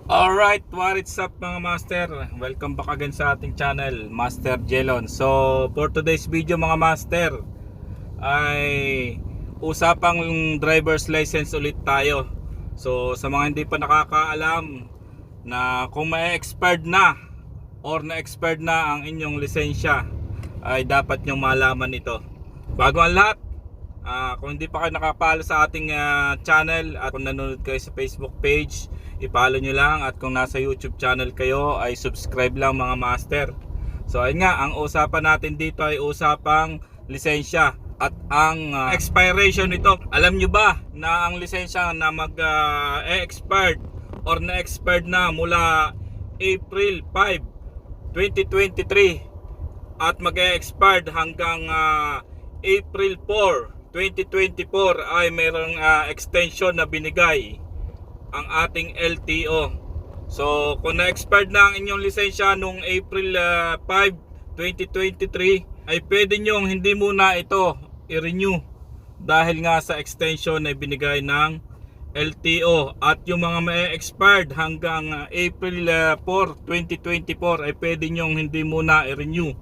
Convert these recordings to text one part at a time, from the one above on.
Alright, what's up mga master? Welcome back again sa ating channel, Master Jelon. So, for today's video mga master, ay usapang driver's license ulit tayo. So, sa mga hindi pa nakakaalam na kung may expired na or na-expired na ang inyong lisensya, ay dapat nyong malaman ito. Bago ang lahat, kung hindi pa kayo nakapalo sa ating channel at kung nanonood kayo sa Facebook page, i-follow nyo lang, at kung nasa YouTube channel kayo ay subscribe lang mga master. So ayun nga, ang usapan natin dito ay usapang lisensya at ang expiration nito. Alam nyo ba na ang lisensya na mag-expired or na-expired na mula April 5, 2023 at mag-expired hanggang April 4, 2024 ay mayroong extension na binigay ang ating LTO. So kung na-expired na ang inyong lisensya noong April 5, 2023 ay pwede nyong hindi muna ito i-renew dahil nga sa extension na binigay ng LTO. At yung mga may expired hanggang April 4, 2024 ay pwede nyong hindi muna i-renew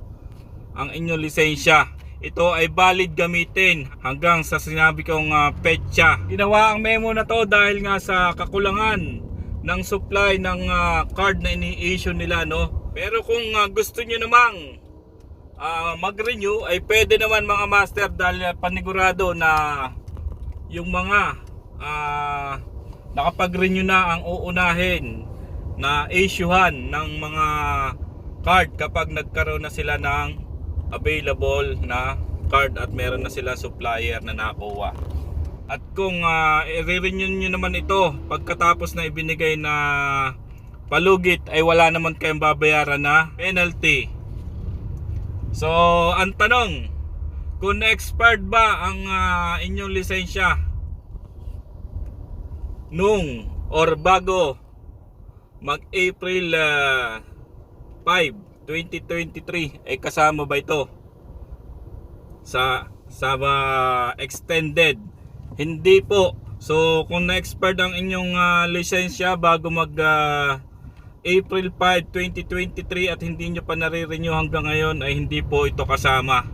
ang inyong lisensya. Ito ay valid gamitin hanggang sa sinabi kong petsa. Ginawa ang memo na to dahil nga sa kakulangan ng supply ng card na ini-issue nila, no? Pero kung gusto nyo namang mag-renew ay pwede naman mga master, dahil panigurado na yung mga nakapag-renew na ang uunahin na issuehan ng mga card kapag nagkaroon na sila ng available na card at meron na sila supplier na nakuha. At kung i-renew nyo naman ito pagkatapos na ibinigay na palugit ay wala naman kayong babayaran na penalty. So ang tanong, kung na-expired ba ang inyong lisensya nung or bago mag-April 5, 2023 ay kasama ba ito sa extended? Hindi po. So kung na-expired ang inyong lisensya bago mag April 5, 2023 at hindi nyo pa nare-renew hanggang ngayon ay hindi po ito kasama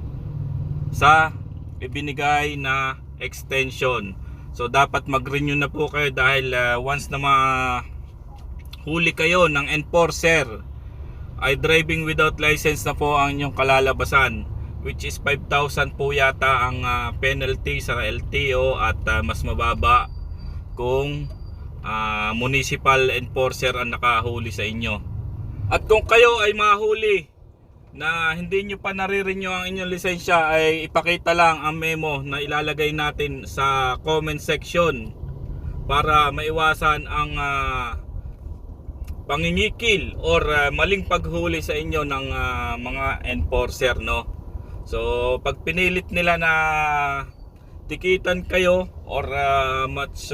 sa ibinigay na extension. So dapat mag-renew na po kayo dahil once na mahuli kayo ng enforcer ay driving without license na po ang inyong kalalabasan, which is 5,000 po yata ang penalty sa LTO at mas mababa kung municipal enforcer ang nakahuli sa inyo. At kung kayo ay mahuli na hindi nyo pa nare-renew ang inyong lisensya ay ipakita lang ang memo na ilalagay natin sa comment section para maiwasan ang pangingikil or maling paghuli sa inyo ng mga enforcer, no? So pag pinilit nila na tikitan kayo or much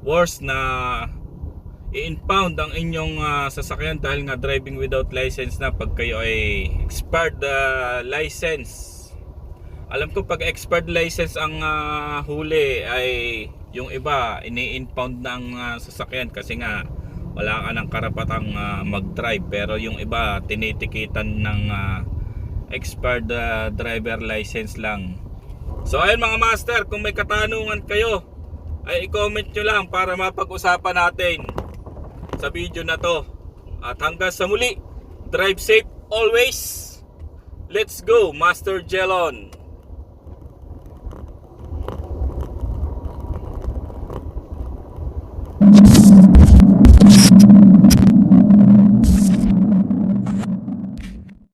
worse na i-impound ang inyong sasakyan dahil nga driving without license na pag kayo ay expired license. Alam ko pag expired license ang huli ay yung iba ini-impound ng sasakyan kasi nga wala ka ng karapatang mag-drive, pero yung iba tinitikitan ng expired driver license lang. So ayun mga master, kung may katanungan kayo ay i-comment nyo lang para mapag-usapan natin sa video na to. At hanggang sa muli, drive safe always. Let's go Master Jelon.